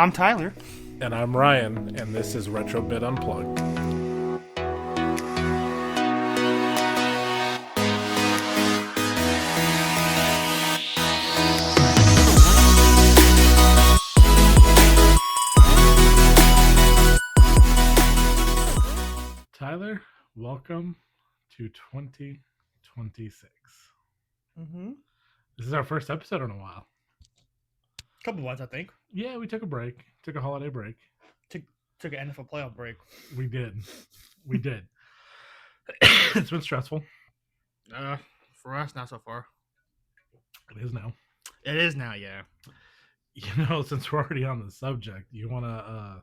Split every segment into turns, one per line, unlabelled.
I'm Tyler.
And I'm Ryan, and this is Retrobit Unplugged. Tyler, welcome to 2026.
Mm-hmm.
This is our first episode in a while.
Couple months, I think.
Yeah, we took a break. Took a holiday break.
Took an NFL playoff break.
We did. It's been stressful.
For us, not so far.
It is now.
It is now, yeah.
You know, since we're already on the subject, you wanna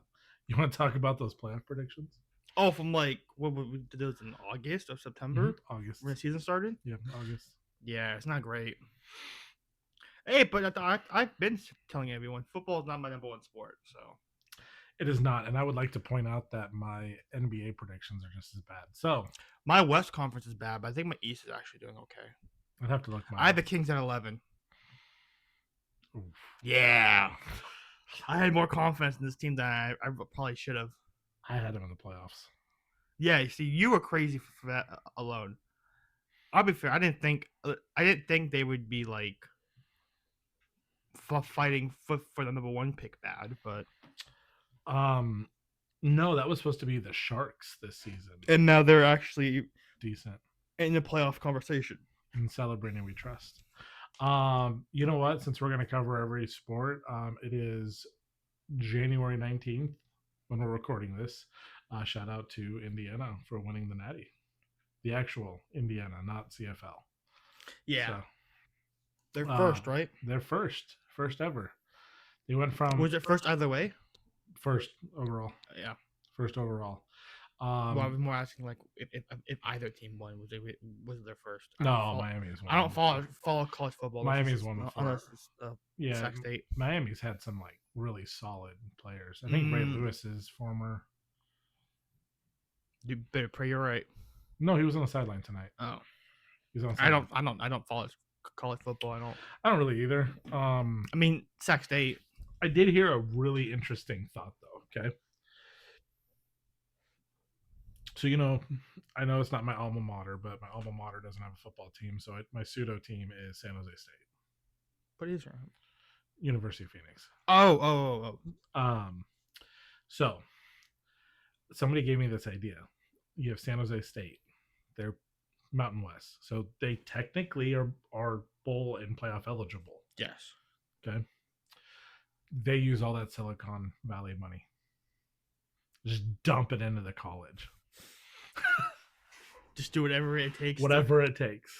talk about those playoff predictions?
Oh, from like what we did this in August or September?
August.
When the season started?
Yeah, August.
Yeah, it's not great. Hey, but I've been telling everyone, football is not my number one sport, so.
It is not, and I would like to point out that my NBA predictions are just as bad. So
my West Conference is bad, but I think my East is actually doing okay.
I'd have to look.
I had the Kings at 11.
Oof.
Yeah, I had more confidence in this team than I probably should have.
I had them in the playoffs.
Yeah, you see, you were crazy for that alone. I'll be fair. I didn't think they would be like fighting for the number one pick bad, but
no, that was supposed to be the Sharks this season,
and now they're actually
decent
in the playoff conversation.
And celebrating, we trust. You know what? Since we're going to cover every sport, it is January 19th when we're recording this. Shout out to Indiana for winning the Natty, the actual Indiana, not CFL.
Yeah, so, they're first, right?
They're first ever. They went from.
Was it first either way?
First overall.
Yeah,
first overall.
Well, I was more asking like if either team won, was it their first?
No, Miami's won.
I don't follow college football.
Miami's won before.
Unless it's Sac State.
Miami's had some like really solid players. I think Ray Lewis is former.
You better pray you're right.
No, he was on the sideline tonight.
Oh,
he's on.
I don't follow college football.
I don't really either.
I mean, Sac State.
I did hear a really interesting thought though. Okay. So, you know, I know it's not my alma mater, but my alma mater doesn't have a football team. So my pseudo team is San Jose State.
What is your
University of Phoenix.
Oh.
So somebody gave me this idea. You have San Jose State. They're Mountain West. So they technically are bowl and playoff eligible.
Yes.
Okay. They use all that Silicon Valley money. Just dump it into the college.
Just do whatever it takes.
Whatever it takes.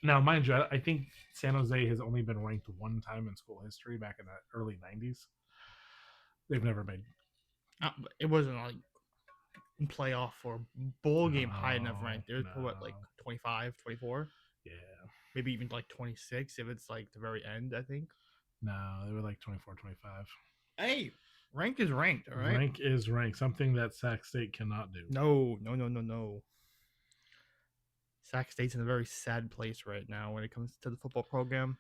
Now, mind you, I think San Jose has only been ranked one time in school history back in the early 90s. They've never made.
It wasn't like playoff or bowl game high enough ranked. They were what, like 25, 24?
Yeah.
Maybe even like 26 if it's like the very end, I think.
No, they were like 24, 25.
Hey, rank is ranked, all right?
Rank is ranked, something that Sac State cannot do.
No. Sac State's in a very sad place right now when it comes to the football program.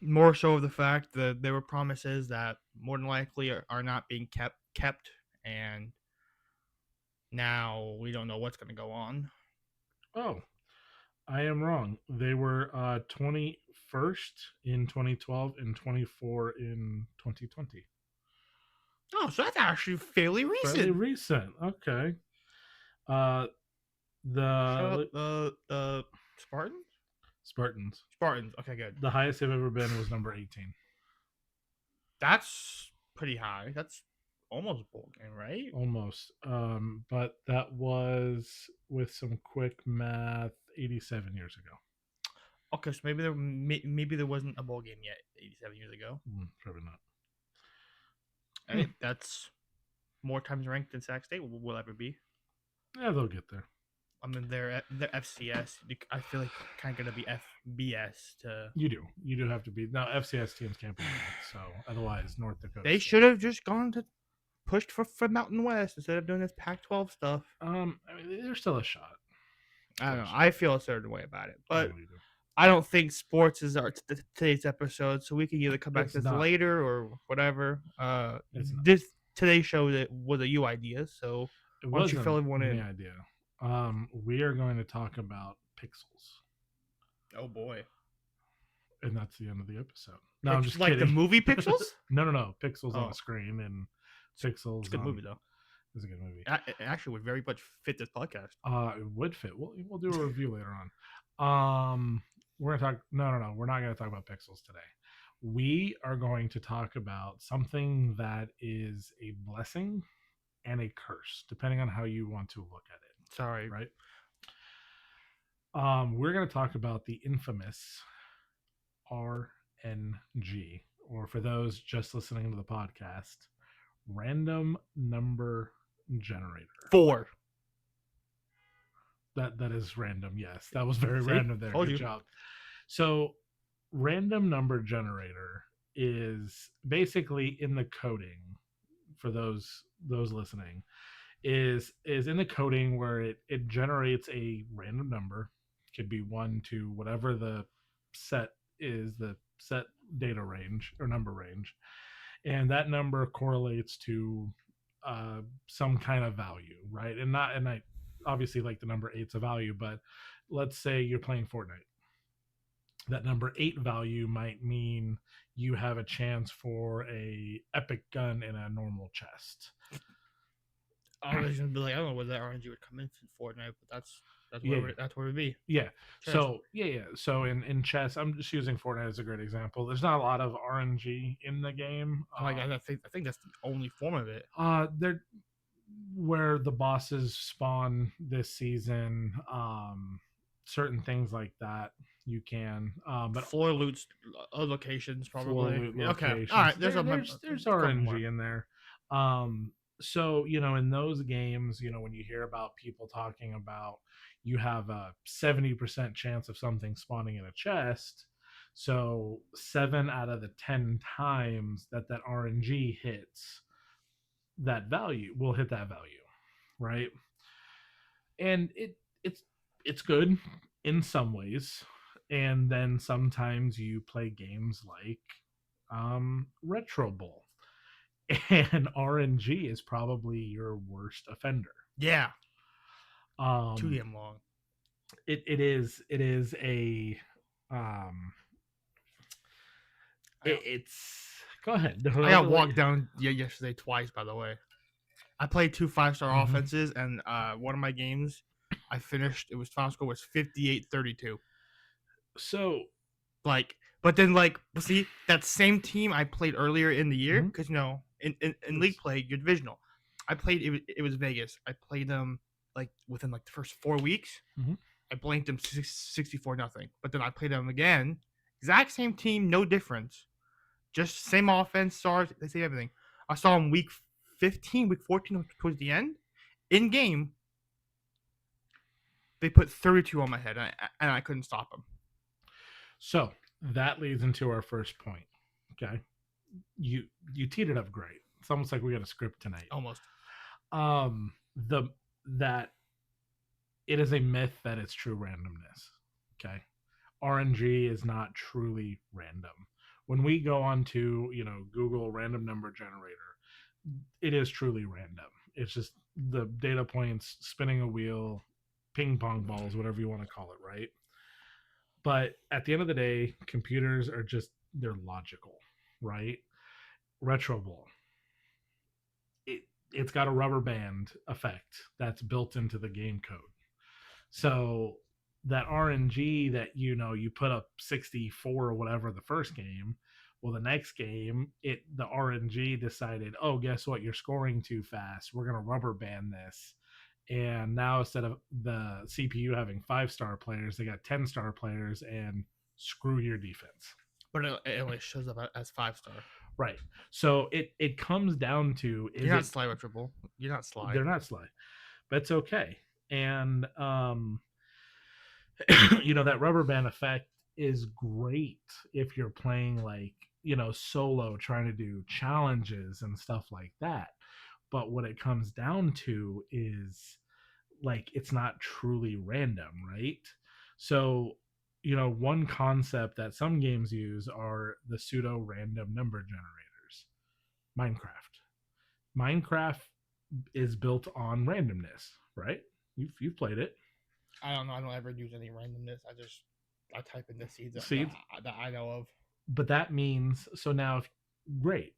More so of the fact that there were promises that more than likely are not being kept, and now we don't know what's going to go on.
Oh, I am wrong. They were 21st in 2012 and 24 in 2020.
Oh, so that's actually fairly recent.
Fairly recent. Okay. The Spartans.
Okay, good.
The highest they've ever been was number 18.
That's pretty high. That's almost a bowl game, right?
Almost. But that was, with some quick math, 87 years ago.
Okay, so maybe there wasn't a bowl game yet 87 years ago.
Probably not.
I think that's more times ranked than Sac State will ever be.
Yeah, they'll get there.
I mean, they're FCS. I feel like kind of gonna be FBS to.
You do have to be now. FCS teams can't be ranked, so otherwise North Dakota.
They should have just gone to pushed for Mountain West instead of doing this Pac-12 stuff.
I mean, there's still a shot.
I don't know. I feel a certain way about it, but I don't think sports is our today's episode, so we can either come back
It's
to this
not.
later or whatever.
It's not.
This today's show that was a you idea, so
It
why don't you
wasn't
fill everyone
my
in?
idea. We are going to talk about pixels,
Oh boy,
and that's the end of the episode. No, I'm just
like
kidding.
the movie Pixels.
No. Pixels on
Oh.
a screen and
It's
pixels
a good
on.
movie though.
It's a good movie.
It actually would very much fit this podcast.
It would fit. We'll do a review later on. We're gonna talk. No. We're not gonna talk about pixels today. We are going to talk about something that is a blessing and a curse, depending on how you want to look at it.
Sorry.
Right. We're going to talk about the infamous RNG, or for those just listening to the podcast, random number generator.
4.
That is random. Yes, that was very
See?
random there.
Told
Good
you.
job. So, random number generator is basically in the coding. For those listening, is in the coding where it generates a random number. Could be 1 to whatever the set is, the set data range or number range, and that number correlates to some kind of value, right? And I obviously, like, the number 8's a value, but let's say you're playing Fortnite. That number 8 value might mean you have a chance for a epic gun in a normal chest.
I was gonna be like, I don't know where that RNG would come in for Fortnite, but that's where that's where it'd be.
Yeah.
Chess.
So So in chess, I'm just using Fortnite as a great example. There's not a lot of RNG in the game.
I think that's the only form of it.
They're where the bosses spawn this season, certain things like that you can. But
floor loots, locations probably.
Floor loot locations.
Okay. All right.
There's RNG in there. So, in those games, when you hear about people talking about you have a 70% chance of something spawning in a chest, so 7 out of the 10 times that RNG hits that value, will hit that value, right? And it's good in some ways, and then sometimes you play games like Retro Bowl, and RNG is probably your worst offender.
Yeah. Too damn long.
It is a it's go ahead.
I got walked down yesterday twice, by the way. I played 2 5-star offenses, and one of my games I finished, it was final score was 58-32.
So,
but then see, that same team I played earlier in the year, because in league play you're divisional. I played it was Vegas. I played them within the first 4 weeks. I blanked them 64-0. But then I played them again, exact same team, no difference, just same offense, stars, they say everything. I saw them week 15, week 14 towards the end, in game. They put 32 on my head, and I couldn't stop them. So
that leads into our first point. Okay, you teed it up great. It's almost like we got a script tonight.
Almost.
That it is a myth that it's true randomness. Okay, RNG is not truly random. When we go on to Google random number generator, it is truly random. It's just the data points spinning a wheel, ping pong balls, whatever you want to call it, right? But at the end of the day, computers are they're logical, right? Retro Bowl, it's got a rubber band effect that's built into the game code. So that RNG that you put up 64 or whatever the first game, well, the next game the RNG decided, oh, guess what, you're scoring too fast, we're going to rubber band this, and now instead of the CPU having 5-star players, they got 10-star players, and screw your defense.
But it only shows up as 5-star.
Right. So it comes down to,
you're not sly Retro Bowl. You're not sly.
They're not sly, but it's okay. And that rubber band effect is great if you're playing solo, trying to do challenges and stuff like that. But what it comes down to is it's not truly random, right? So one concept that some games use are the pseudo random number generators. Minecraft is built on randomness, right? You've played it.
I don't know. I don't ever use any randomness. I type in the seeds
Seeds,
that I know of.
but that means so now, great.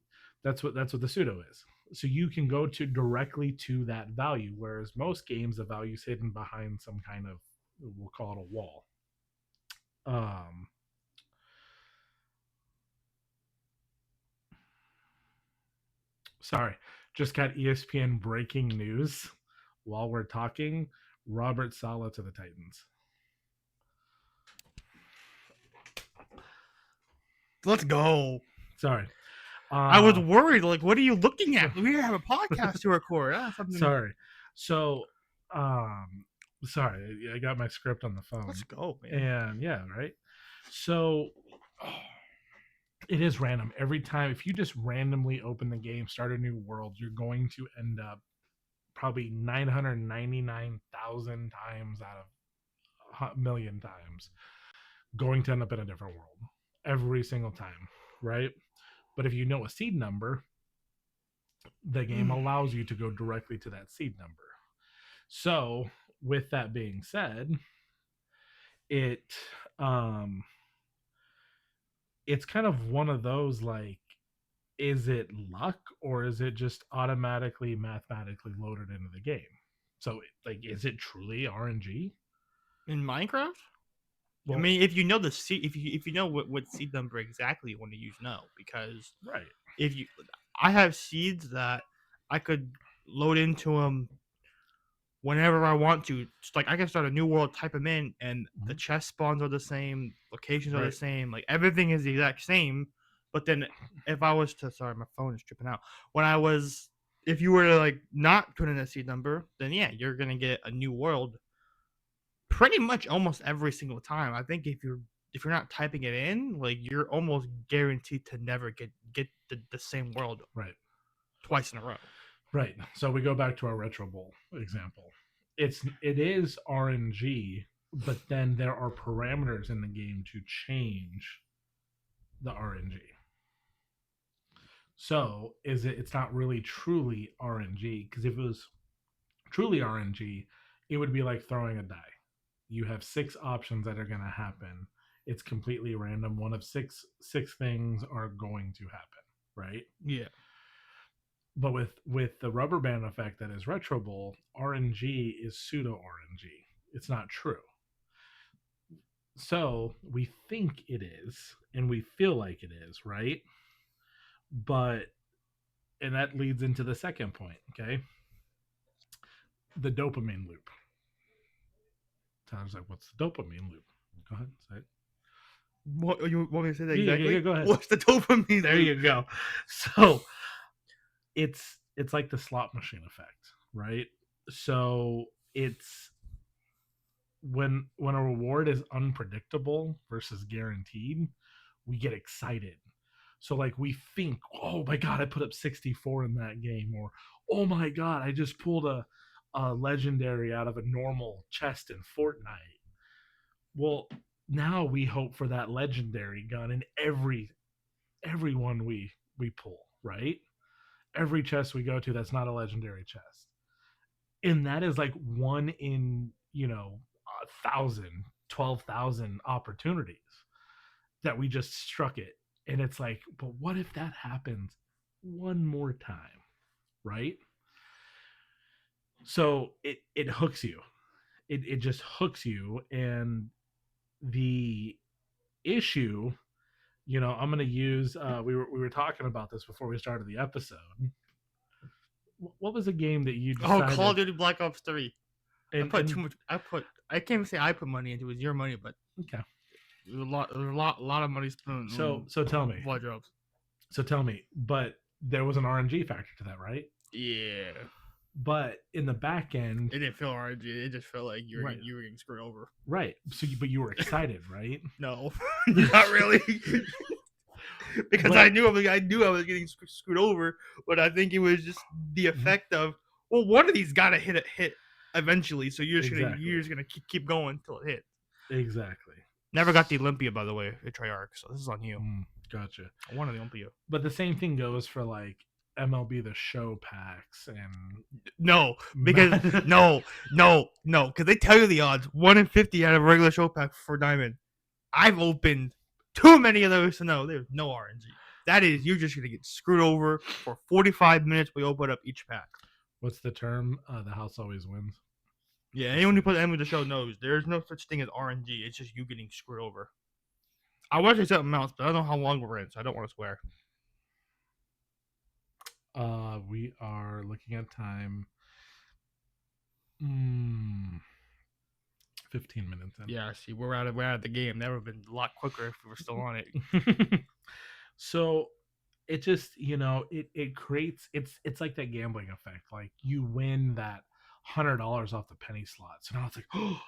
That's what the pseudo is. So you can go to directly to that value, whereas most games the value is hidden behind some kind of, we'll call it a wall. Sorry, just got ESPN breaking news while we're talking. Robert Saleh to the Titans.
Let's go.
Sorry.
I was worried. Like, what are you looking at? We have a podcast to record.
Sorry. So, sorry, I got my script on the phone.
Let's go, man.
And yeah, right. So it is random every time. If you just randomly open the game, start a new world, you're going to end up probably 999,000 times out of a million times going to end up in a different world every single time, right? But if you know a seed number, the game allows you to go directly to that seed number. So with that being said, it's kind of one of those, like, is it luck or is it just automatically mathematically loaded into the game? So, like, is it truly RNG
in Minecraft?
Well,
I mean, if you know the seed, if you know what seed number exactly you want to use, because
right,
I have seeds that I could load into them whenever I want to. Just like I can start a new world, type them in, and the chest spawns are the same, locations are the same, like everything is the exact same. But then if I was to, sorry, my phone is tripping out. If you were to like not put in a seed number, then yeah, you're gonna get a new world pretty much almost every single time. I think if you're not typing it in, like you're almost guaranteed to never get the same world
right,
twice in a row.
Right. So we go back to our Retro Bowl example. It is RNG, but then there are parameters in the game to change the RNG. So it's not really truly RNG, because if it was truly RNG, it would be like throwing a die. You have 6 options that are going to happen. It's completely random. One of six things are going to happen, right?
Yeah.
But with the rubber band effect that is Retro Bowl, RNG is pseudo RNG. It's not true. So we think it is, and we feel like it is, right? And that leads into the second point, okay? The dopamine loop. Tyler's like, what's the dopamine loop? Go ahead, say it.
What you want me to say that exactly?
Yeah, go ahead.
What's the dopamine?
There you go. So it's like the slot machine effect, right? So it's when a reward is unpredictable versus guaranteed, we get excited. So like we think, oh my god, I put up 64 in that game, or oh my god, I just pulled a legendary out of a normal chest in Fortnite. Well, now we hope for that legendary gun in every one we pull, right? Every chest we go to that's not a legendary chest. And that is like 1 in, 1,000, 12,000 opportunities that we just struck it. And it's like, but what if that happens one more time, right? So it hooks you. It just hooks you. And the issue, I'm going to use, we were talking about this before we started the episode. What was a game that you decided?
Call of Duty Black Ops 3.
And,
I put too much. I can't even say I put money into it. It was your money, but
okay.
There was a lot of money spent.
So tell me.
Blood drops.
So tell me, but there was an RNG factor to that, right?
Yeah.
But in the back end,
it didn't feel RNG. It just felt like you were getting screwed over.
Right. So, but you were excited, right?
No, not really. Because I knew I was getting screwed over, but I think it was just the effect of, well, one of these got to hit eventually, so you're just gonna keep going until it hits.
Exactly.
Never got the Olympia, by the way, at Treyarch, so this is on you.
Gotcha.
I wanted the Olympia.
But the same thing goes for like MLB The Show packs and
No, because no, because they tell you the odds 1 in 50 out of a regular show pack for Diamond. I've opened too many of those to know there's no RNG. That is, you're just gonna get screwed over for 45 minutes. We open up each pack.
What's the term? The house always wins.
Yeah, anyone who plays Enemy the Show knows there's no such thing as RNG. It's just you getting screwed over. I want to say something else, but I don't know how long we're in, so I don't want to swear.
We are looking at time. 15 minutes in.
Yeah, see, we're out of the game. That would have been a lot quicker if we were still on it.
So it just, it creates, it's like that gambling effect. Like you win that $100 off the penny slot. So now it's like, oh,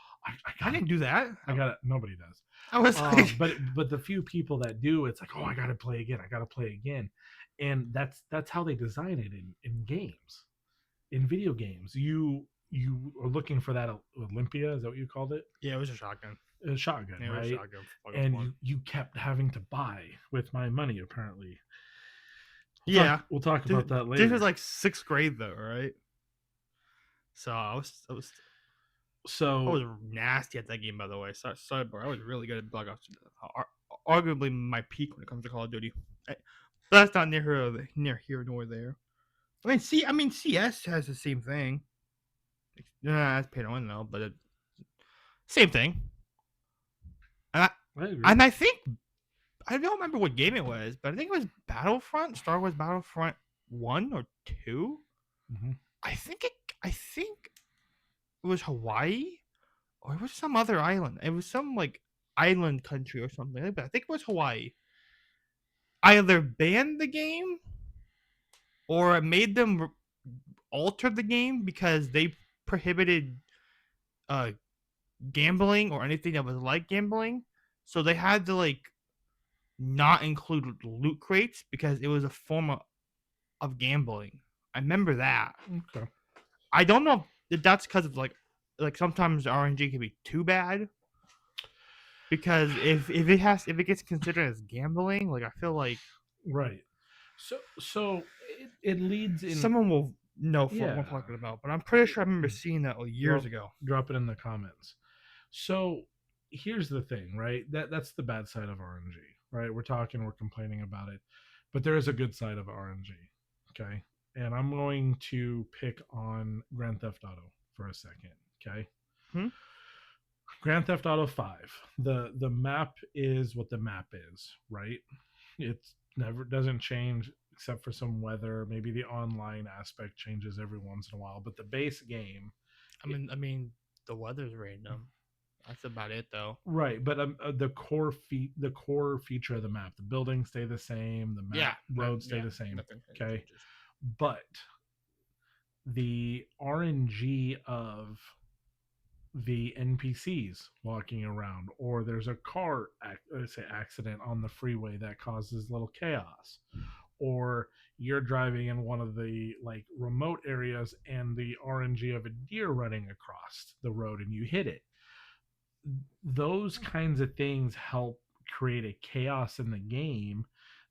I didn't do that.
I got it. Nobody does.
I was like,
but the few people that do, it's like, oh, I gotta play again. I gotta play again. And that's how they design it in games, in video games. You are looking for that Olympia. Is that what you called it?
Yeah, it was a shotgun.
A shotgun,
Yeah,
right?
it was a shotgun.
And you kept having to buy with my money, apparently. We'll talk about that later.
This was like 6th grade though, right? So I was nasty at that game, by the way. Sorry, bro. I was really good at Black Ops. Arguably my peak when it comes to Call of Duty. But that's not near here nor there. I mean, CS has the same thing. That's pay to win though, but same thing. And I think I don't remember what game it was, but I think it was Battlefront, Star Wars Battlefront 1 or 2.
Mm-hmm.
I think it was Hawaii, or it was some other island. It was some like island country or something. But I think it was Hawaii. I either banned the game, or I made them alter the game because they prohibited gambling or anything that was like gambling. So they had to like not include loot crates because it was a form of gambling. I remember that.
Okay.
I don't know if that's because of like sometimes RNG can be too bad. Because if it gets considered as gambling, like I feel like
right. So it leads in.
Someone will know what I'm talking about, but I'm pretty sure I remember seeing that years ago.
Drop it in the comments. So here's the thing, right? That's the bad side of RNG, right? We're complaining about it, but there is a good side of RNG, okay? And I'm going to pick on Grand Theft Auto for a second, okay? Grand Theft Auto 5. The map is what the map is, right? It never doesn't change except for some weather. Maybe the online aspect changes every once in a while, but the base game.
I mean, the weather's random. That's about it, though.
Right, but the core feature of the map, the buildings stay the same, the map roads stay the same. Okay, but the RNG of the NPCs walking around, or there's a car accident on the freeway that causes little chaos, or you're driving in one of the like remote areas and the RNG of a deer running across the road and you hit it. Those kinds of things help create a chaos in the game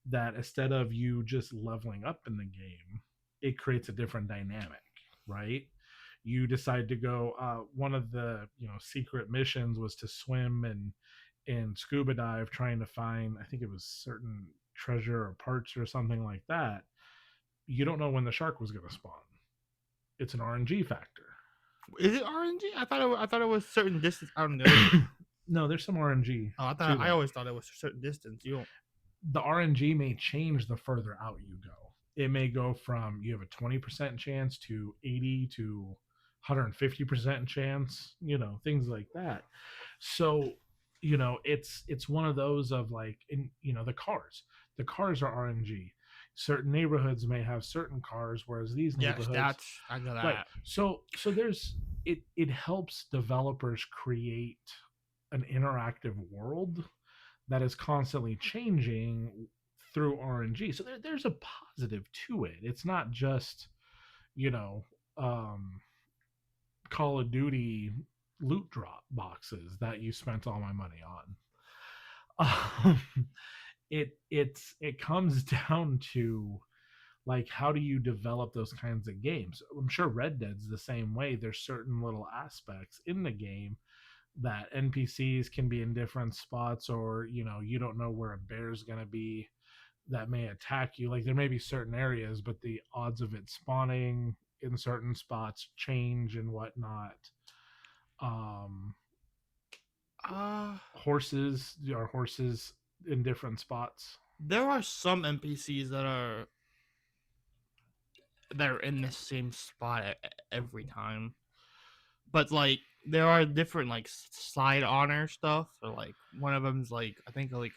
that instead of you just leveling up in the game, it creates a different dynamic, right? You decide to go one of the secret missions was to swim and scuba dive trying to find, I think it was certain treasure or parts or something like that. You don't know when the shark was going to spawn. It's an RNG factor.
Is it RNG? I thought it was certain distance out in the ocean.
No, there's some RNG.
I always thought it was a certain distance.
The RNG may change the further out you go. It may go from you have a 20% chance to 80 to 150% chance, things like that. So, it's one of those of like, the cars are RNG. Certain neighborhoods may have certain cars, whereas these neighborhoods,
I know that.
Right. So there's it helps developers create an interactive world that is constantly changing through RNG. So there's a positive to it. It's not just, Call of Duty loot drop boxes that you spent all my money on. Um, it comes down to like how do you develop those kinds of games. I'm sure Red Dead's the same way. There's certain little aspects in the game that NPCs can be in different spots, or you don't know where a bear's going to be that may attack you. Like there may be certain areas, but the odds of it spawning in certain spots change and whatnot. um
Uh,
Horses are horses in different spots.
there are some NPCs that are in the same spot every time, but like there are different like side honor stuff. Or like one of them's like I think like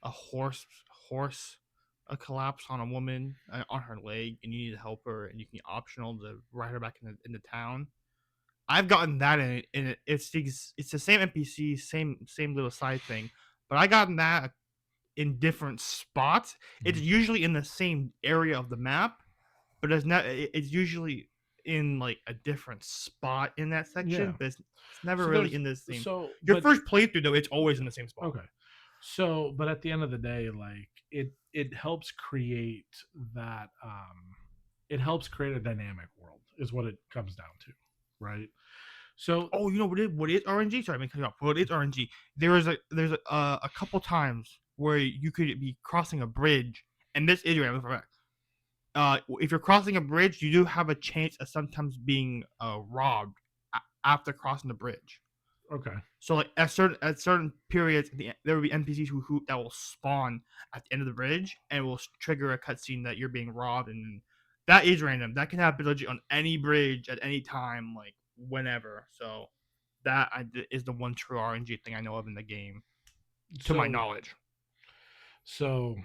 a horse a collapse on a woman on her leg, and you need to help her, and you can optional to ride her back in the town. I've gotten that in it. It's the same NPC, same little side thing, but I gotten that in different spots. It's usually in the same area of the map, but it's usually in like a different spot in that
Yeah.
section. But it's never
So
really
there's
in the same.
so
Your
but
first playthrough though, it's always in the same spot.
Okay. So, but at the end of the day, like it helps create that it helps create a dynamic world is what it comes down to, right? So,
Oh, you know what is RNG? Sorry, I'm cutting you off. What is RNG? There's a couple times where you could be crossing a bridge, and this is right. If you're crossing a bridge, you do have a chance of sometimes being robbed after crossing the bridge.
okay.
So like at certain periods, there will be NPCs who that will spawn at the end of the bridge and will trigger a cutscene that you're being robbed, and that is random. That can happen legit on any bridge at any time, like whenever. So is the one true RNG thing I know of in the game, to my
So
knowledge.
so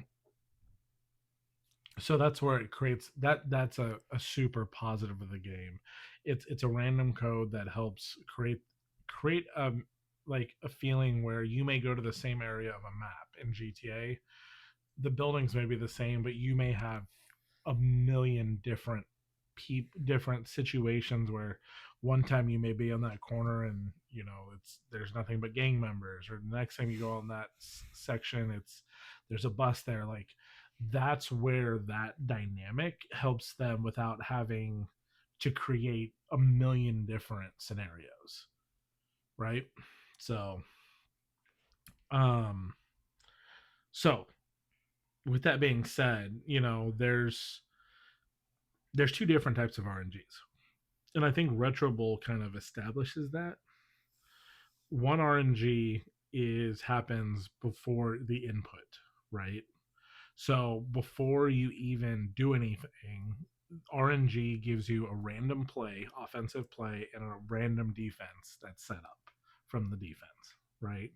so that's where it creates that's a super positive of the game. It's a random code that helps create like a feeling where you may go to the same area of a map in GTA. The buildings may be the same, but you may have a million different situations where one time you may be on that corner and there's nothing but gang members, or the next time you go on that section there's a bus there. Like that's where that dynamic helps them without having to create a million different scenarios, right? So um so with that being said, there's two different types of RNGs. And I think Retro Bowl kind of establishes that. One RNG is happens before the input, right? So before you even do anything, RNG gives you a random play, offensive play, and a random defense that's set up from the defense, right?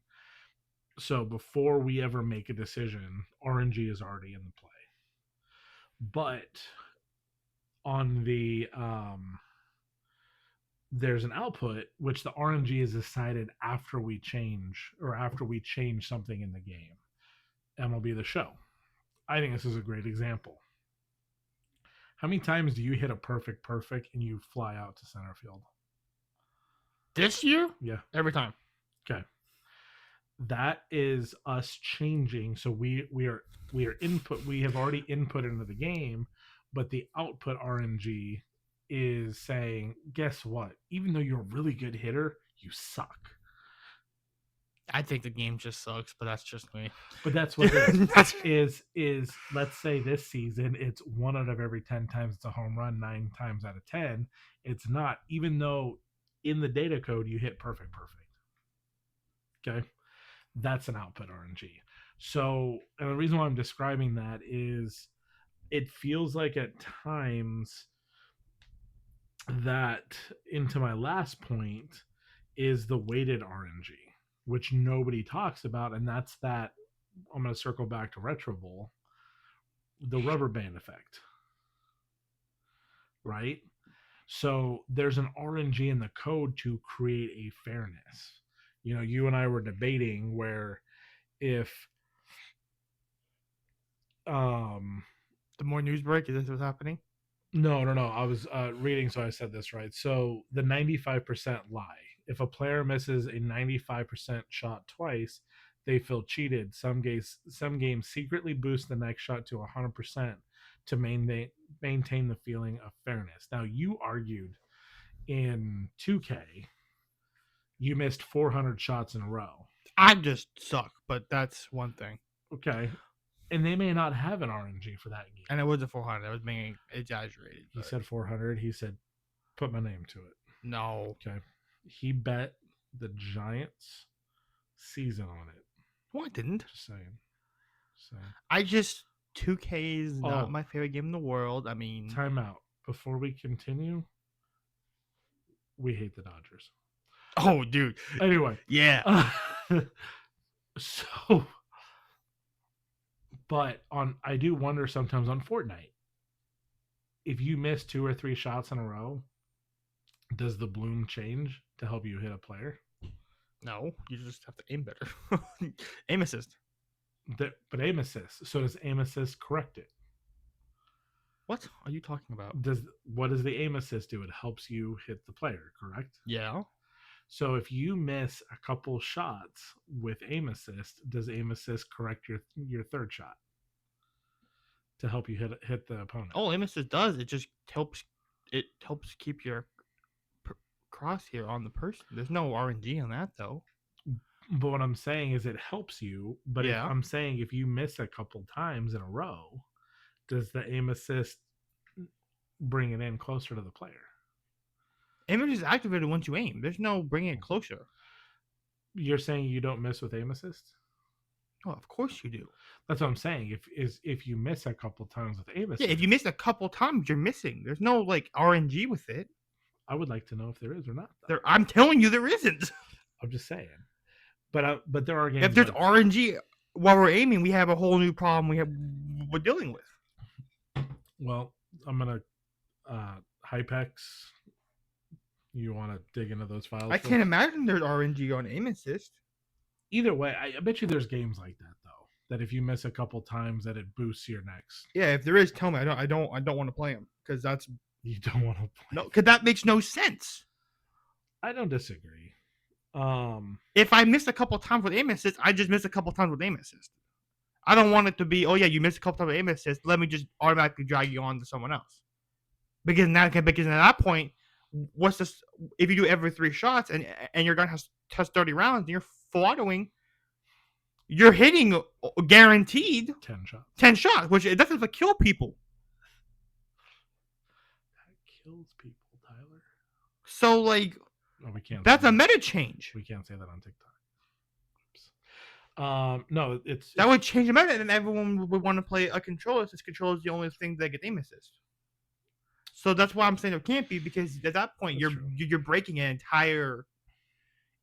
So before we ever make a decision, RNG is already in the play. But on the there's an output which the RNG is decided after we change something in the game. MLB The Show. I think this is a great example. How many times do you hit a perfect and you fly out to center field?
This year,
Yeah.
every time.
Okay. That is us changing. So we are input. We have already input into the game, but the output RNG is saying, guess what? Even though you're a really good hitter, you suck.
I think the game just sucks, but that's just me.
But that's what it is let's say this season it's 1 out of every 10 times it's a home run, 9 times out of 10 it's not, even though in the data code you hit perfect. Okay, that's an output RNG. So, and the reason why I'm describing that is it feels like at times that, into my last point, is the weighted RNG, which nobody talks about, and that's that. I'm going to circle back to Retro Bowl, the rubber band effect, right? So there's an RNG in the code to create a fairness. You and I were debating where if
The more news break, is this what's happening?
no, I was reading, so I said this right. So the 95% lie. If a player misses a 95% shot twice, they feel cheated. Some games secretly boost the next shot to 100% to maintain the feeling of fairness. Now, you argued in 2K, you missed 400 shots in a row.
I just suck, but that's one thing.
Okay. And they may not have an RNG for that game.
And it was a 400. I was being exaggerated.
He said 400. He said, put my name to it.
No.
Okay. He bet the Giants season on it.
Well, I didn't.
Just saying.
I just 2K is not my favorite game in the world. I mean,
time out. Before we continue, we hate the Dodgers.
Oh, dude.
Anyway,
yeah.
So, but I do wonder sometimes on Fortnite, if you miss 2 or 3 shots in a row, does the bloom change to help you hit a player?
No, you just have to aim better. Aim assist.
But aim assist. So does aim assist correct it?
What are you talking about?
What does the aim assist do? It helps you hit the player, correct?
Yeah.
So if you miss a couple shots with aim assist, does aim assist correct your third shot to help you hit the opponent?
Oh, aim assist does. It just helps. It helps keep your crosshair on the person. There's no RNG on that though.
But what I'm saying is it helps you. But yeah. I'm saying if you miss a couple times in a row, does the aim assist bring it in closer to the player?
Aim assist is activated once you aim. There's no bringing it closer.
You're saying you don't miss with aim assist?
Oh, of course you do.
That's what I'm saying. If you miss a couple times with aim assist,
yeah, if you miss a couple times, you're missing. There's no like RNG with it.
I would like to know if there is or not.
I'm telling you, there isn't.
I'm just saying. But there are games.
If there's RNG while we're aiming, we have a whole new problem we're dealing with.
Well, I'm gonna Hypex. You want to dig into those files?
I can't imagine there's RNG on aim assist.
Either way, I bet you there's games like that though. That if you miss a couple times, that it boosts your next.
Yeah, if there is, tell me. I don't want to play them because that's
you don't want to play.
No, because that makes no sense.
I don't disagree.
If I missed a couple times with aim assist, I just missed a couple times with aim assist. I don't want it to be, oh yeah, you missed a couple times with aim assist. Let me just automatically drag you on to someone else. Because at that point, what's this? If you do every 3 shots and your gun has 30 rounds and you're full autoing, you're hitting guaranteed 10 shots, which it doesn't kill people.
That kills people, Tyler.
So like.
No, we can't.
That's a meta change.
We can't say that on TikTok. No,
that would change the meta, and then everyone would want to play a controller since controller is the only thing that get aim assist. So that's why I'm saying it can't be, because at that point you're breaking an entire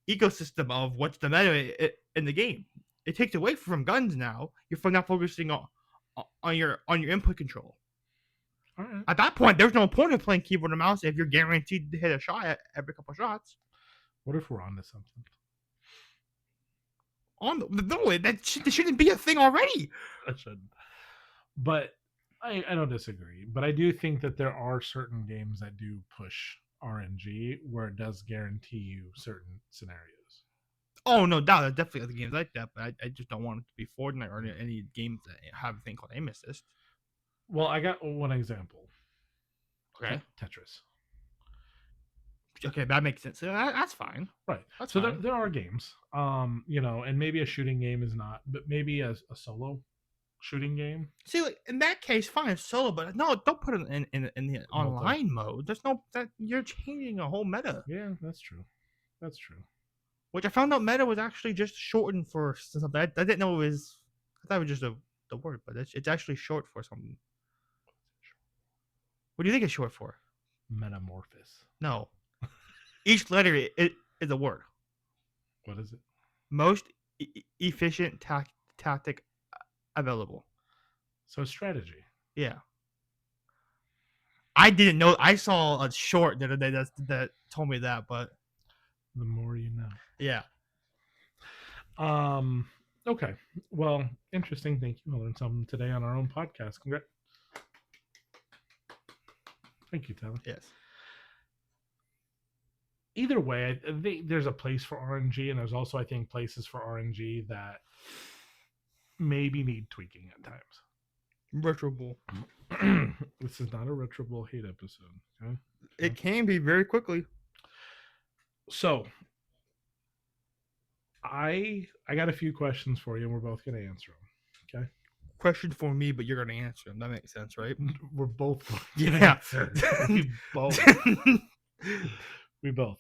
ecosystem of what's the meta in the game. It takes away from guns now. You're not focusing on your input control.
All right.
At that point, there's no point of playing keyboard and mouse if you're guaranteed to hit a shot every couple shots.
What if we're onto something?
That shouldn't be a thing already.
That shouldn't. But I don't disagree. But I do think that there are certain games that do push RNG where it does guarantee you certain scenarios.
Oh, no doubt. There's definitely other games like that, but I just don't want it to be Fortnite or any games that have a thing called aim assist.
Well, I got one example.
Okay.
Tetris.
Okay, that makes sense. So that's fine.
Right. That's so fine. There are games, and maybe a shooting game is not, but maybe a solo shooting game.
See, like, in that case, fine, solo, but no, don't put it in the online mode. There's no that you're changing a whole meta.
Yeah, that's true. That's true.
Which I found out meta was actually just shortened for something. I didn't know it was. I thought it was just the word, but it's actually short for something. What do you think it's short for?
Metamorphosis.
No. Each letter is a word.
What is it?
Most efficient tactic available.
So strategy.
Yeah. I didn't know. I saw a short the other day that told me that, but
the more you know.
Yeah.
Okay. Well, interesting. Thank you. I learned something today on our own podcast. Congrats. Thank you, Tyler.
Yes.
either way, I think there's a place for RNG, and there's also, I think, places for RNG that maybe need tweaking at times.
Retro Bull.
This is not a Retro Bull hate episode. Okay?
It can be very quickly.
So I got a few questions for you, and we're both going to answer them. Okay.
Question for me, but you're gonna answer them. That makes sense, right?
We're both going to
Yeah.
answer. We both. We both.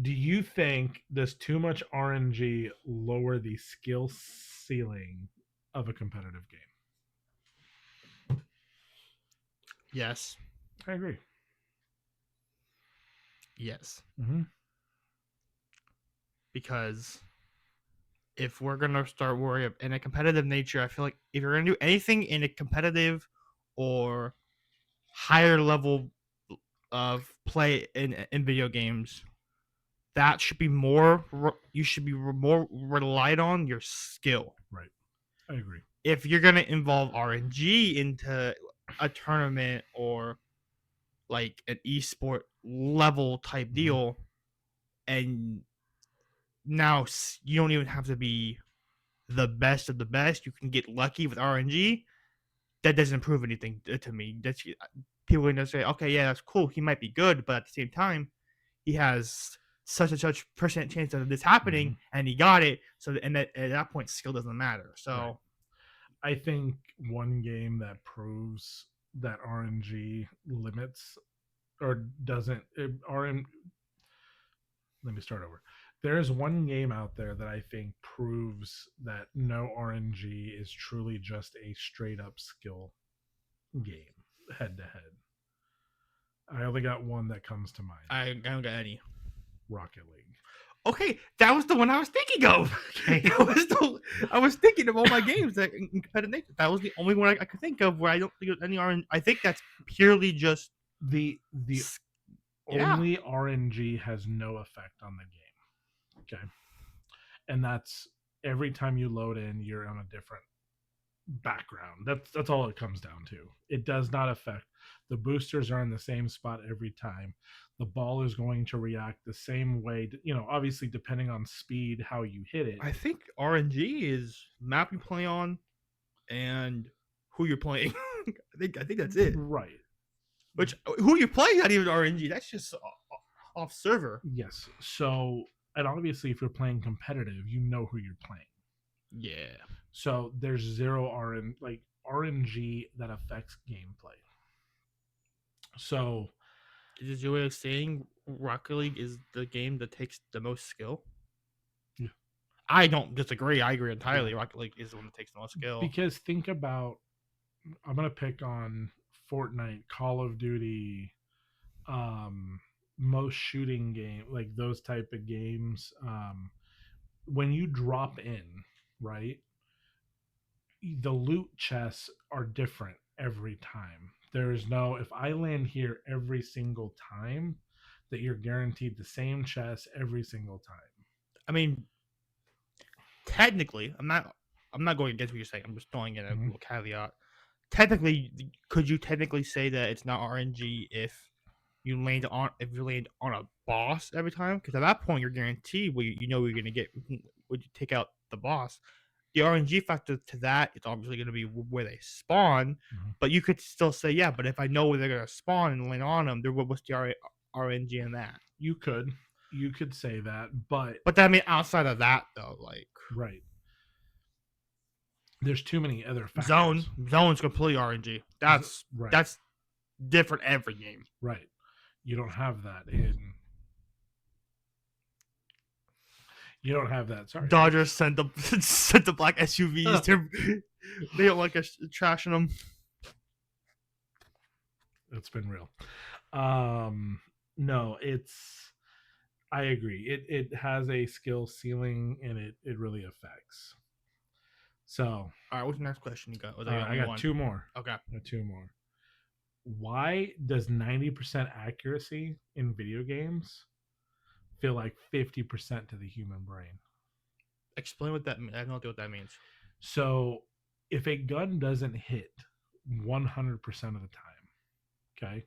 Do you think does too much RNG lower the skill ceiling of a competitive game?
Yes.
I agree.
Yes.
Mm-hmm.
Because if we're gonna start worrying in a competitive nature, I feel like if you're gonna do anything in a competitive or higher level of play in video games, that should be more. You should be more relied on your skill.
Right. I agree.
If you're gonna involve RNG into a tournament or like an esport level type deal, and now you don't even have to be the best of the best. You can get lucky with RNG. That doesn't prove anything to me. That's people are gonna say, okay, yeah, that's cool. He might be good, but at the same time, he has such and such percent chance of this happening, and he got it. So, and that, at that point, skill doesn't matter. So,
right. I think one game that proves that RNG limits or doesn't RN. Let me start over. There is one game out there that I think proves that no RNG is truly just a straight up skill game, head to head. I only got one that comes to mind.
I don't got any.
Rocket League.
Okay, that was the one I was thinking of. Okay. I was thinking of all my games that in competitive nature. That was the only one I could think of where I don't think any RNG. I think that's purely just
the only RNG has no effect on the game. Okay. And that's every time you load in, you're on a different background. That's all it comes down to. It does not affect. The boosters are in the same spot every time. The ball is going to react the same way. Obviously depending on speed, how you hit it.
I think RNG is map you play on and who you're playing. I think that's it.
Right.
Which who you playing not even RNG. That's just off server.
Yes. So, and obviously if you're playing competitive, you know who you're playing.
Yeah.
So there's zero RNG that affects gameplay. So
is your way of saying Rocket League is the game that takes the most skill?
Yeah.
I don't disagree. I agree entirely. Yeah. Rocket League is the one that takes the most skill.
Because think about, I'm gonna pick on Fortnite, Call of Duty, most shooting game, like those type of games. When you drop in, right, the loot chests are different every time. There is no, if I land here every single time, that you're guaranteed the same chest every single time.
I mean, technically, I'm not going against what you're saying. I'm just throwing in a little caveat. Technically, could you technically say that it's not RNG if you land on a boss every time? Because at that point, you're guaranteed what you know you're going to get when you take out the boss. The RNG factor to that is obviously going to be where they spawn, but you could still say, yeah, but if I know where they're going to spawn and land on them, what's the RNG in that?
You could say that, but
I mean, outside of that, though, like
right, there's too many other
factors. Zone's completely RNG. That's right. That's different every game.
Right, you don't have that in. You don't have that. Sorry.
Dodgers sent the black SUVs. They don't like us trashing them.
It's been real. No, I agree. It has a skill ceiling, and it really affects. So,
all right. What's the next question you got?
I got two more.
Okay,
I got two more. Why does 90% accuracy in video games feel like 50% to the human brain?
Explain what that means. I don't know what that means.
So, if a gun doesn't hit 100% of the time, okay,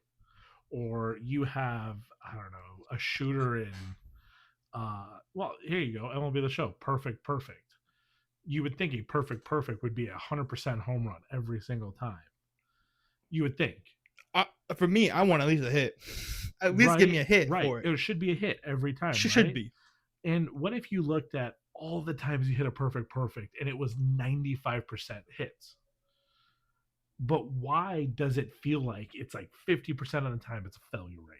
or you have, I don't know, a shooter in well, here you go, MLB The Show, perfect perfect. You would think a perfect perfect would be 100% home run every single time. You would think.
For me, I want at least a hit. At least give me
Right,
a hit
right.
for it.
It should be a hit every time,
Should
right?
be.
And what if you looked at all the times you hit a perfect perfect and it was 95% hits? But why does it feel like it's like 50% of the time it's a failure rate?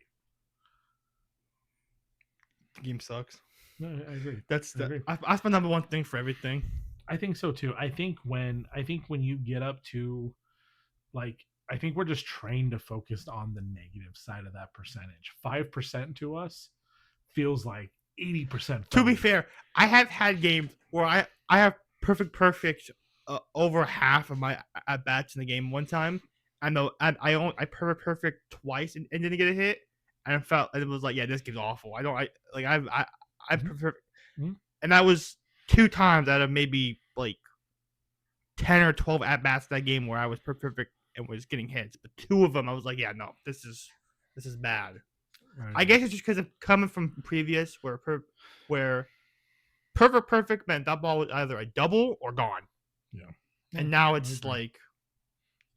The game sucks.
No, I agree.
That's
I agree.
that's my number one thing for everything.
I think so too. I think when you get up to like I think we're just trained to focus on the negative side of that percentage. 5% to us feels like 80%
To be
failure.
fair, I have had games where I have perfect over half of my at bats in the game. One time, I know I perfect twice and didn't get a hit, and I felt and it was like, yeah, this game's awful. I don't like I
Mhm.
prefer,
Mhm.
and that was 2 times out of maybe like 10 or 12 at bats that game where I was perfect and was getting hits. But 2 of them, I was like, yeah, no, this is bad. I guess it's just because of coming from previous where perfect meant that ball was either a double or gone.
Yeah.
And
No,
now
I
it's
agree.
like,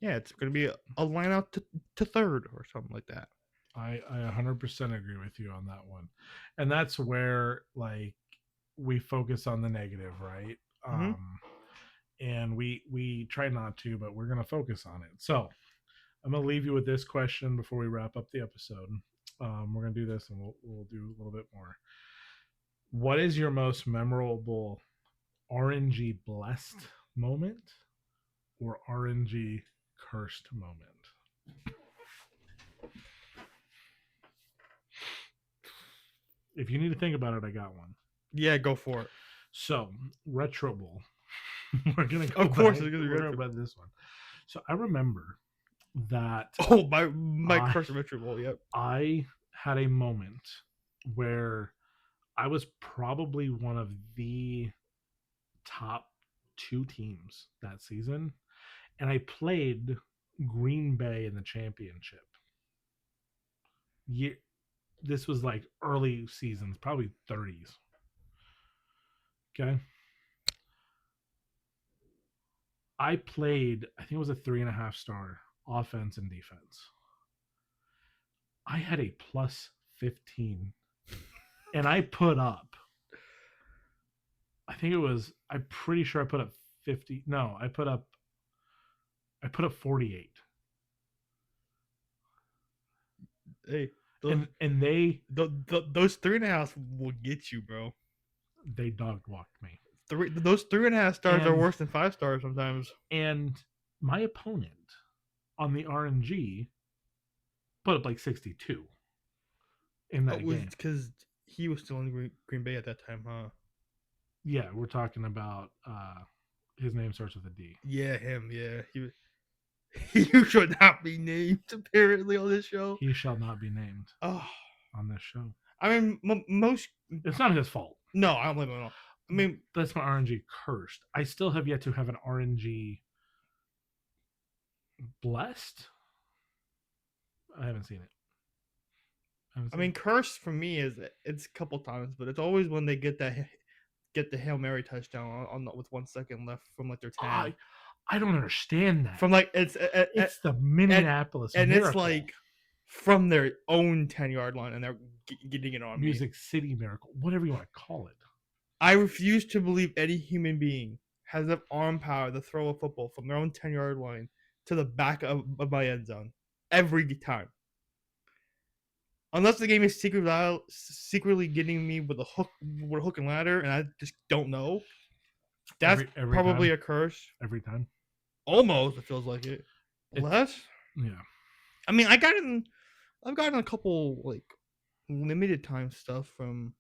yeah, it's gonna be a line out to third or something like that.
I 100% agree with you on that one. And that's where like we focus on the negative, right?
Mm-hmm.
And we try not to, but we're going to focus on it. So, I'm going to leave you with this question before we wrap up the episode. We're going to do this and we'll do a little bit more. What is your most memorable RNG blessed moment or RNG cursed moment? If you need to think about it, I got one.
Yeah, go for it.
So, Retro Bowl. We're gonna go
Of course,
back.
it's gonna be
We're gonna
retro.
go back to this one. So I remember that
Oh, my
I
cursor retro ball. Yep.
I had a moment where I was probably one of the top two teams that season, and I played Green Bay in the championship. Yeah, this was like early seasons, probably 30s. Okay, I played. I think it was a 3.5 star offense and defense. I had a plus 15 and I put up, I think it was, I'm pretty sure I put up 50. No, I put up 48.
Hey, those
And
those 3.5 will get you, bro.
they dog walked me.
Those 3.5 stars are
And
worse than 5 stars sometimes.
and my opponent on the RNG put up like 62 in
Oh,
that
it was
game.
because he was still in Green Bay at that time, huh?
Yeah, we're talking about his name starts with a D.
Yeah, him. Yeah, you should not be named apparently on this show.
He shall not be named
Oh,
on this show.
I mean, most.
It's not his fault.
No, I don't blame him at all. I mean,
That's my RNG cursed. I still have yet to have an RNG blessed. I haven't seen it.
curse for me is it's a couple times, but it's always when they get the Hail Mary touchdown with 1 second left from like their 10.
I don't understand that.
From like
It's the Minneapolis
and it's
Miracle.
like from their own 10-yard line, and they're getting it on
Music City Miracle, whatever you want to call it.
I refuse to believe any human being has enough arm power to throw a football from their own 10-yard line to the back of my end zone every time. Unless the game is secretly getting me with a hook and ladder, and I just don't know. That's
every
probably
time.
a curse.
Every time.
Almost, it feels like it. Less.
Yeah.
I mean, I've gotten a couple like limited time stuff from.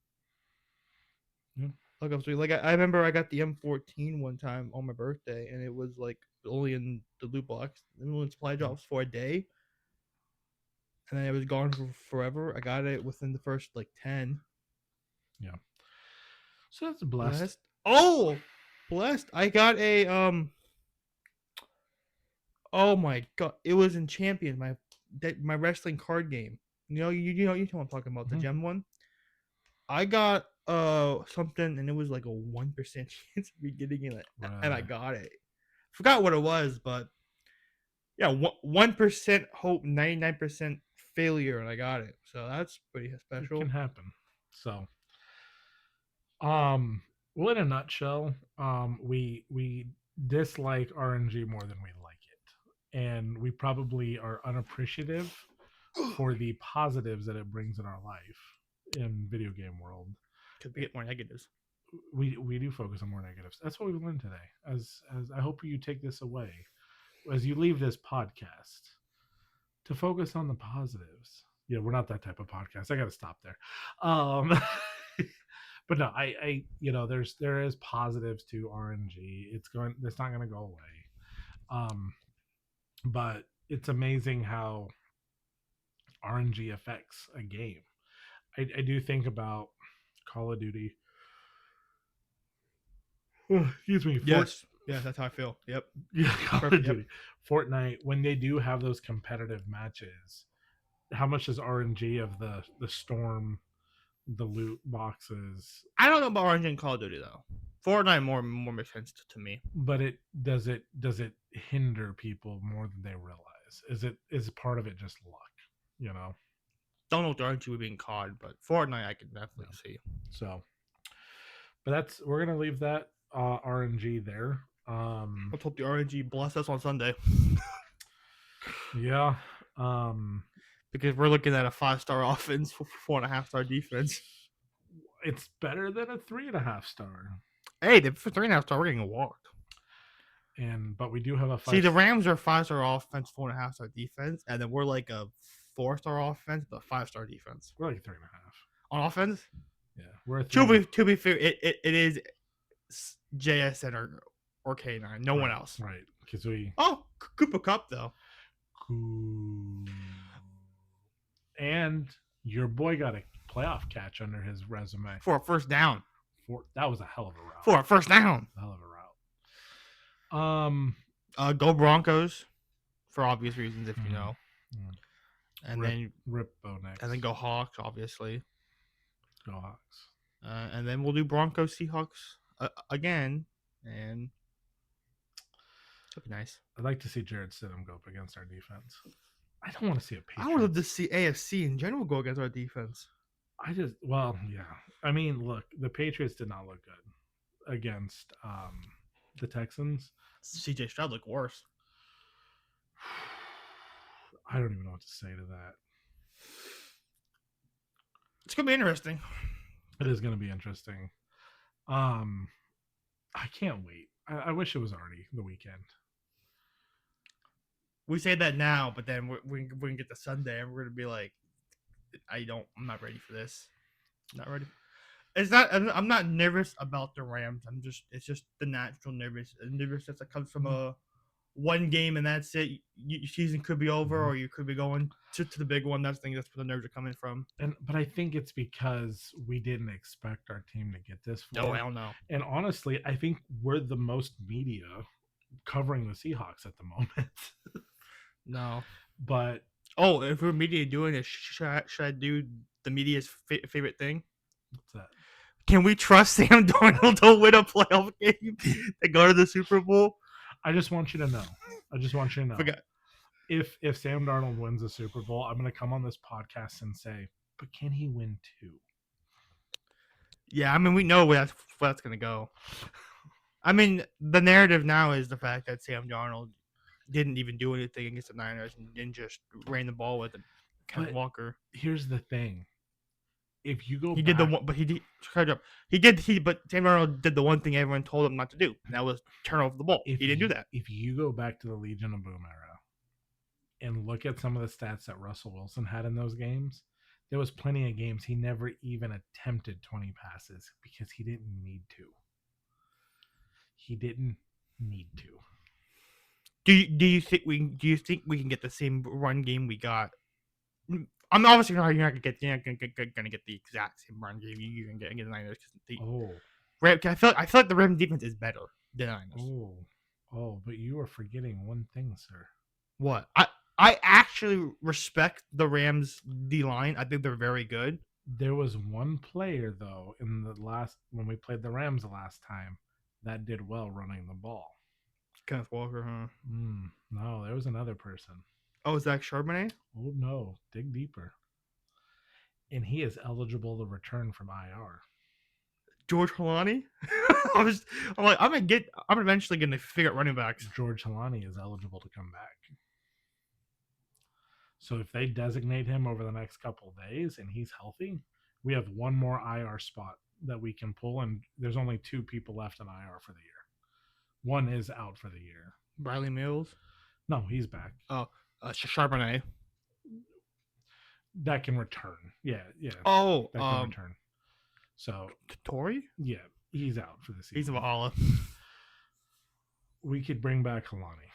Yeah.
Like I remember I got the M14 one time on my birthday, and it was like only in the loot box, in supply drops for a day, and then it was gone for forever. I got it within the first like 10.
Yeah. So that's blessed.
Oh, blessed! I got a Oh my god! It was in Champions. my wrestling card game. You know what I'm talking about, the
Mhm.
gem one. I got something, and it was like a 1% chance of me getting it, and I got it. Forgot what it was, but yeah, 1% hope, 99% failure, and I got it. So that's pretty
It
special.
can happen. So, well, in a nutshell, we dislike RNG more than we like it, and we probably are unappreciative for the positives that it brings in our life in video game world.
Because we get more negatives.
We do focus on more negatives. That's what we learned today. As I hope you take this away as you leave this podcast, to focus on the positives. Yeah, we're not that type of podcast. I got to stop there. But no, there is positives to RNG. It's not going to go away. But it's amazing how RNG affects a game. I do think about Call of Duty. Excuse me.
Yes, that's how I feel. Yep.
Yeah, Call
Perfect.
of Duty. Fortnite, when they do have those competitive matches, how much is RNG of the storm, the loot boxes?
I don't know about RNG and Call of Duty though. Fortnite more makes sense to me.
But it does it hinder people more than they realize? Is part of it just luck? You know.
Don't know what the RNG would be in COD, but Fortnite I can definitely see.
So, but we're gonna leave that RNG there.
Let's hope the RNG bless us on Sunday.
Yeah.
Because we're looking at a 5-star offense for 4.5-star defense.
It's better than a 3.5 star.
Hey, for 3.5-star, we're getting walked.
But we do have a 5.
See, the Rams are 5-star offense, 4.5-star defense, and then we're like a 4-star offense, but 5-star defense.
We're like 3.5
on offense.
Yeah, we're
to be fair, it is JSN or K9, no one else.
Right, because we
Cooper Cup though.
And your boy got a playoff catch under his resume
for a first down.
That was a hell of a route.
For a first down.
A hell of a route.
Go Broncos, for obvious reasons, if you know. And then
Rip Bo next.
And then go Hawks, obviously.
Go Hawks.
And then we'll do Broncos Seahawks again, and that'd be nice.
I'd like to see Jared Stidham go up against our defense. I don't want to see a Patriots.
I would love to see AFC in general go against our defense.
Yeah. I mean, look, the Patriots did not look good against the Texans.
CJ Stroud looked worse.
I don't even know what to say to that.
It's gonna be interesting.
It is gonna be interesting. I can't wait. I wish it was already the weekend.
We say that now, but then we're gonna get to Sunday and we're gonna be like, I'm not ready for this. I'm not ready. I'm not nervous about the Rams. It's just the natural nervousness that comes from a one game and that's it. Your season could be over, or you could be going to the big one. That's where the nerves are coming from.
But I think it's because we didn't expect our team to get this far.
No, I don't know.
And honestly, I think we're the most media covering the Seahawks at the moment.
No,
but
if we're media doing it, should I do the media's favorite thing?
What's that?
Can we trust Sam Darnold to win a playoff game to go to the Super Bowl?
I just want you to know. If Sam Darnold wins the Super Bowl, I'm going to come on this podcast and say, but can he win 2?
Yeah, I mean, we know where that's going to go. I mean, the narrative now is the fact that Sam Darnold didn't even do anything against the Niners and just ran the ball with Kevin Walker.
Here's the thing. If you go
but Sam Darnold did the one thing everyone told him not to do, and that was turn over the ball. He didn't do that.
If you go back to the Legion of Boom era and look at some of the stats that Russell Wilson had in those games, there was plenty of games he never even attempted 20 passes because he didn't need to.
Do you think we can get the same run game we got? I'm obviously you're not gonna get the exact same run game you're gonna get against the Niners. I feel like the Rams defense is better than the Niners.
But you are forgetting one thing, sir.
What? I actually respect the Rams D line. I think they're very good.
There was one player though in the last when we played the Rams the last time that did well running the ball.
Kenneth Walker, huh?
No, there was another person.
Oh, Zach Charbonnet?
Oh no, dig deeper. And he is eligible to return from IR.
George Holani? I'm like, I'm eventually gonna figure out running backs.
George Holani is eligible to come back. So if they designate him over the next couple of days and he's healthy, we have one more IR spot that we can pull, and there's only 2 people left in IR for the year. One is out for the year.
Riley Mills?
No, he's back.
Oh, Charbonnet.
That can return. Yeah.
Oh,
that can return. So
Tory?
Yeah, he's out for the season.
He's a Valhalla.
We could bring back Kalani.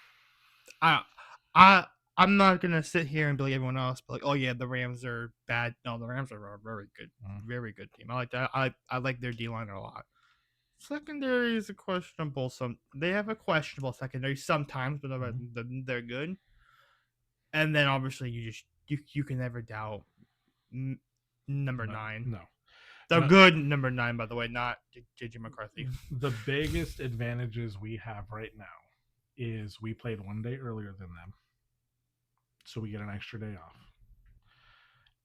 I'm not gonna sit here and be like everyone else, but like, oh yeah, the Rams are bad. No, the Rams are a very good, very good team. I like that. I like their D line a lot. Secondary is a questionable. They have a questionable secondary sometimes, but they're good. And then obviously you can never doubt number 9.
No.
The good number 9, by the way, not JJ McCarthy.
The biggest advantages we have right now is we played one day earlier than them, so we get an extra day off.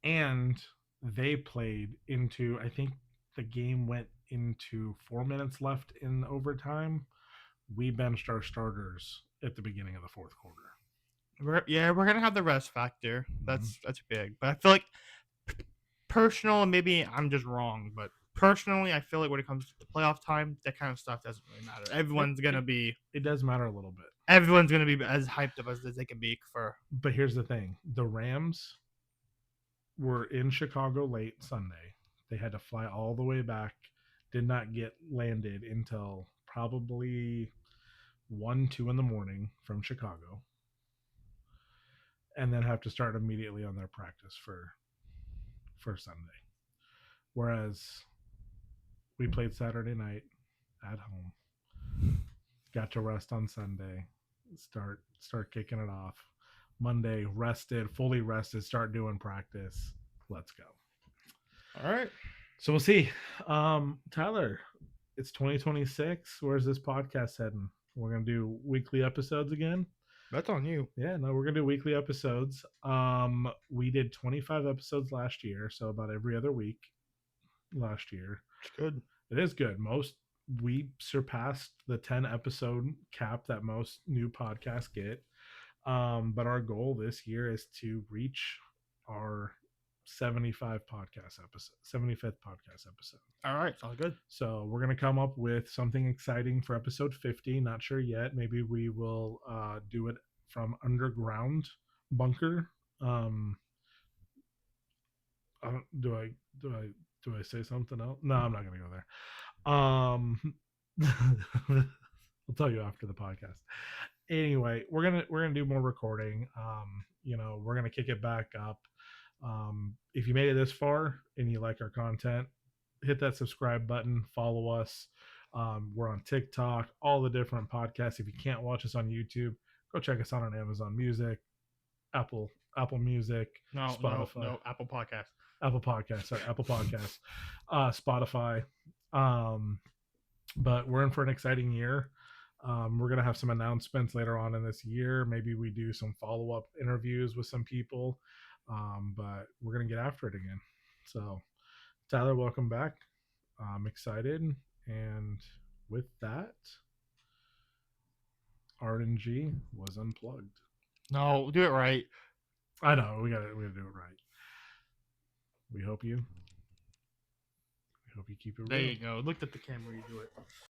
And they played into, I think the game went into 4 minutes left in overtime. We benched our starters at the beginning of the fourth quarter.
We're gonna have the rest factor. That's big, but I feel like personal, maybe I'm just wrong, but personally, I feel like when it comes to playoff time, that kind of stuff doesn't really matter. Everyone's gonna be.
It does matter a little bit.
Everyone's gonna be as hyped up as they can be for.
But here's the thing: the Rams were in Chicago late Sunday. They had to fly all the way back. Did not get landed until probably 1-2 in the morning from Chicago, and then have to start immediately on their practice for Sunday. Whereas we played Saturday night at home, got to rest on Sunday, start kicking it off. Monday, fully rested, start doing practice. Let's go.
All right.
So we'll see. Tyler, it's 2026. Where's this podcast heading? We're going to do weekly episodes again.
That's on you.
Yeah, no, we're going to do weekly episodes. We did 25 episodes last year, so about every other week last year.
It's good.
It is good. We surpassed the 10 episode cap that most new podcasts get. But our goal this year is to reach our 75th podcast episode.
All right, sounds good.
So we're going to come up with something exciting for episode 50. Not sure yet. Maybe we will do it from underground bunker. Do I say something else? No, I'm not going to go there. I'll tell you after the podcast. Anyway, we're gonna do more recording. We're gonna kick it back up. If you made it this far and you like our content, hit that subscribe button, follow us. We're on TikTok, all the different podcasts. If you can't watch us on YouTube, go check us out on Amazon Music, Apple Music, Spotify.
No, Apple Podcast.
Apple Podcasts, Spotify. But we're in for an exciting year. We're going to have some announcements later on in this year. Maybe we do some follow-up interviews with some people. But we're going to get after it again. So, Tyler, welcome back. I'm excited. And with that, RNG was unplugged.
No, do it right.
I know. We gotta do it right. We hope you keep it real.
There you go. Look at the camera, you do it.